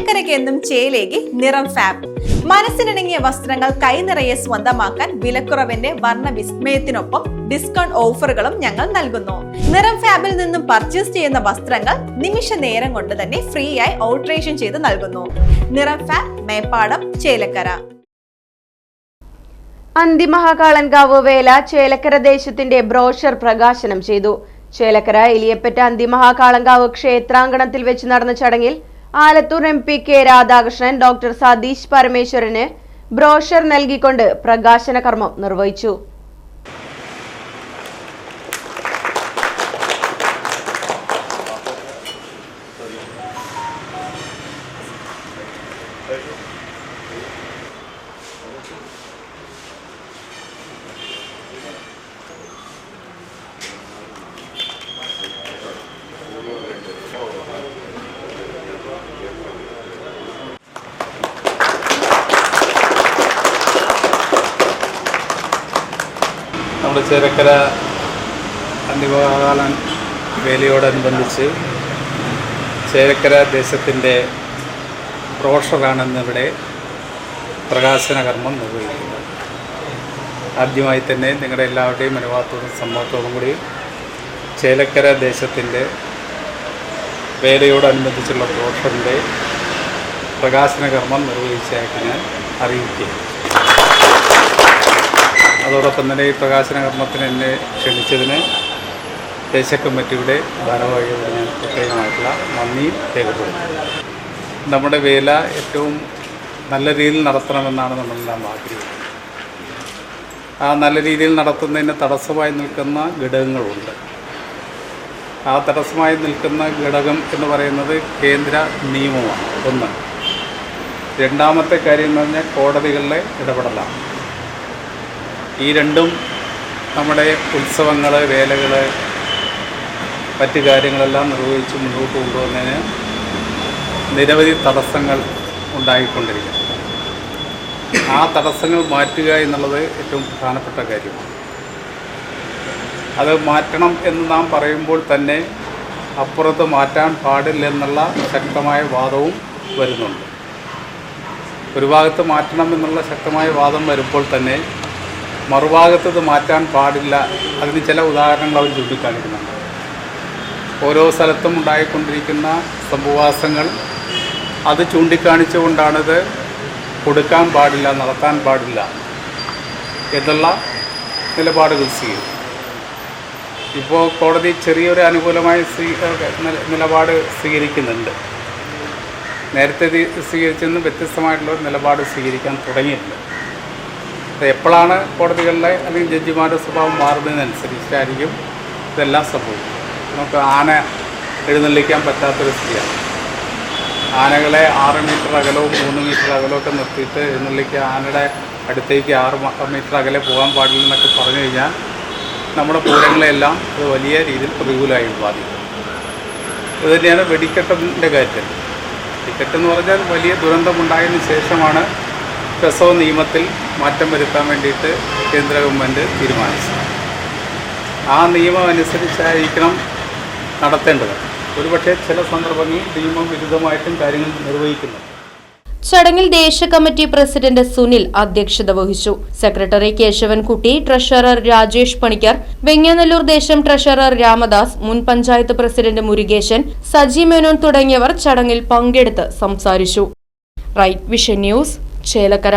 ചേലക്കരയ്ക്ക് എന്നും ചേലേക്ക് നിറം ഫാബ്. മനസ്സിനിണങ്ങിയ വസ്ത്രങ്ങൾ കൈനിറയെ സ്വന്തമാക്കാൻ വിലക്കുറവിന്റെ വർണ്ണ വിസ്മയത്തിനൊപ്പം ഡിസ്കൗണ്ട് ഓഫറുകളും ഞങ്ങൾ നൽകുന്നു. നിറം ഫാബിൽ നിന്നും പർച്ചേസ് ചെയ്യുന്ന വസ്ത്രങ്ങൾ നിമിഷ നേരം കൊണ്ട് തന്നെ ഫ്രീ ആയി ഓൾട്ടറേഷൻ ചെയ്ത് നൽകുന്നു. നിറം ഫാബ്, മേപ്പാടം, ചേലക്കര. അന്തിമഹാകാളൻകാവ് വേല ചേലക്കര ദേശത്തിന്റെ ബ്രോഷർ പ്രകാശനം ചെയ്തു. ചേലക്കര ഇലിയപ്പറ്റ അന്തിമഹാകാളൻകാവ് ക്ഷേത്രാങ്കണത്തിൽ വെച്ച് നടന്ന ചടങ്ങിൽ ആലത്തൂർ MP കെ രാധാകൃഷ്ണൻ ഡോക്ടർ സതീഷ് പരമേശ്വരന് ബ്രോഷർ നൽകിക്കൊണ്ട് പ്രകാശന കർമ്മം നിർവഹിച്ചു. നമ്മുടെ ചേലക്കര അന്തിമഹാകാളൻ വേലയോടനുബന്ധിച്ച് ചേലക്കര ദേശത്തിൻ്റെ ബ്രോഷറാണെന്നിവിടെ പ്രകാശന കർമ്മം നിർവഹിക്കുന്നത്. ആദ്യമായി തന്നെ നിങ്ങളുടെ എല്ലാവരുടെയും അനുവാദത്തോടും സമ്മതത്തോടും കൂടി ചേലക്കര ദേശത്തിൻ്റെ വേലയോടനുബന്ധിച്ചുള്ള ബ്രോഷറിൻ്റെ പ്രകാശന കർമ്മം നിർവഹിച്ചതായിട്ട് ഞാൻ അറിയിക്കുകയാണ്. അതോടൊപ്പം തന്നെ ഈ പ്രകാശന കർമ്മത്തിന് എന്നെ ക്ഷണിച്ചതിന് ദേശ കമ്മിറ്റിയുടെ ഭാരവാഹികളോട് ഞാൻ പ്രത്യേകമായിട്ടുള്ള നന്ദിയും രേഖപ്പെടുത്തുന്നു. നമ്മുടെ വേല ഏറ്റവും നല്ല രീതിയിൽ നടത്തണമെന്നാണ് നമ്മളെല്ലാം ആഗ്രഹിക്കുന്നത്. ആ നല്ല രീതിയിൽ നടത്തുന്നതിന് തടസ്സമായി നിൽക്കുന്ന ഘടകങ്ങളുണ്ട്. ആ തടസ്സമായി നിൽക്കുന്ന ഘടകം എന്ന് പറയുന്നത് കേന്ദ്ര നിയമമാണ്. ഒന്ന്. രണ്ടാമത്തെ കാര്യം എന്ന് പറഞ്ഞാൽ കോടതികളിലെ ഇടപെടലാണ്. ഈ രണ്ടും നമ്മുടെ ഉത്സവങ്ങൾ, വേലകൾ, മറ്റു കാര്യങ്ങളെല്ലാം നിർവഹിച്ച് മുന്നോട്ട് കൊണ്ടുപോകുന്നതിന് നിരവധി തടസ്സങ്ങൾ ഉണ്ടായിക്കൊണ്ടിരിക്കുന്നു. ആ തടസ്സങ്ങൾ മാറ്റുക എന്നുള്ളത് ഏറ്റവും പ്രധാനപ്പെട്ട കാര്യമാണ്. അത് മാറ്റണം എന്ന് നാം പറയുമ്പോൾ തന്നെ അപ്പുറത്ത് മാറ്റാൻ പാടില്ലെന്നുള്ള ശക്തമായ വാദവും വരുന്നുണ്ട്. ഒരു ഭാഗത്ത് മാറ്റണം എന്നുള്ള ശക്തമായ വാദം വരുമ്പോൾ തന്നെ മറുഭാഗത്തത് മാറ്റാൻ പാടില്ല. അതിന് ചില ഉദാഹരണങ്ങൾ അവർ ചൂണ്ടിക്കാണിക്കുന്നുണ്ട്. ഓരോ സ്ഥലത്തും ഉണ്ടായിക്കൊണ്ടിരിക്കുന്ന സംഭവവാസങ്ങൾ അത് ചൂണ്ടിക്കാണിച്ചുകൊണ്ടാണിത് കൊടുക്കാൻ പാടില്ല, നടത്താൻ പാടില്ല എന്നുള്ള നിലപാടുകൾ സ്വീകരിക്കും. ഇപ്പോൾ കോടതി ചെറിയൊരു അനുകൂലമായ നിലപാട് സ്വീകരിക്കുന്നുണ്ട്. നേരത്തെ സ്വീകരിച്ചെന്ന് വ്യത്യസ്തമായിട്ടുള്ളൊരു നിലപാട് സ്വീകരിക്കാൻ തുടങ്ങിയിട്ടുണ്ട്. എപ്പോഴാണ് കോടതികളിലെ അല്ലെങ്കിൽ ജഡ്ജിമാരുടെ സ്വഭാവം മാറുന്നതിനനുസരിച്ചായിരിക്കും ഇതെല്ലാം സംഭവിക്കും. നമുക്ക് ആന എഴുന്നള്ളിക്കാൻ പറ്റാത്തൊരു സ്ഥിതിയാണ്. ആനകളെ 6 മീറ്റർ അകലവും 3 മീറ്റർ അകലമൊക്കെ നിർത്തിയിട്ട് എഴുന്നള്ളിക്കുക, ആനയുടെ അടുത്തേക്ക് 6 മീറ്റർ അകലെ പോകാൻ പാടില്ലെന്നൊക്കെ പറഞ്ഞു കഴിഞ്ഞാൽ നമ്മുടെ പൂരങ്ങളെല്ലാം അത് വലിയ രീതിയിൽ പ്രതികൂലമായി ബാധിക്കും. ഇതുതന്നെയാണ് വെടിക്കെട്ടിൻ്റെ കാര്യത്തിൽ. വെടിക്കെട്ടെന്ന് പറഞ്ഞാൽ വലിയ ദുരന്തമുണ്ടായതിനു ശേഷമാണ് പ്രസവ നിയമത്തിൽ മാറ്റം വരുത്താൻ വേണ്ടിയിട്ട് കേന്ദ്ര ഗവൺമെൻറ് തീരുമാനിച്ചത്. ആ നിയമം അനുസരിച്ചായിരിക്കണം നടത്തേണ്ടത്. ഒരുപക്ഷെ ചില സന്ദർഭങ്ങളിൽ നിയമവിരുദ്ധമായിട്ടും കാര്യങ്ങൾ നിർവഹിക്കുന്നു. ചടങ്ങിൽ ദേശ കമ്മിറ്റി പ്രസിഡന്റ് സുനിൽ അധ്യക്ഷത വഹിച്ചു. സെക്രട്ടറി കേശവൻകുട്ടി, ട്രഷറർ രാജേഷ് പണിക്കർ, വെങ്ങനല്ലൂർ ദേശം ട്രഷറർ രാമദാസ്, മുൻ പഞ്ചായത്ത് പ്രസിഡന്റ് മുരുകേശൻ, സജി മേനോൻ തുടങ്ങിയവർ ചടങ്ങിൽ പങ്കെടുത്ത് സംസാരിച്ചു. Right vision news, Chelakkara.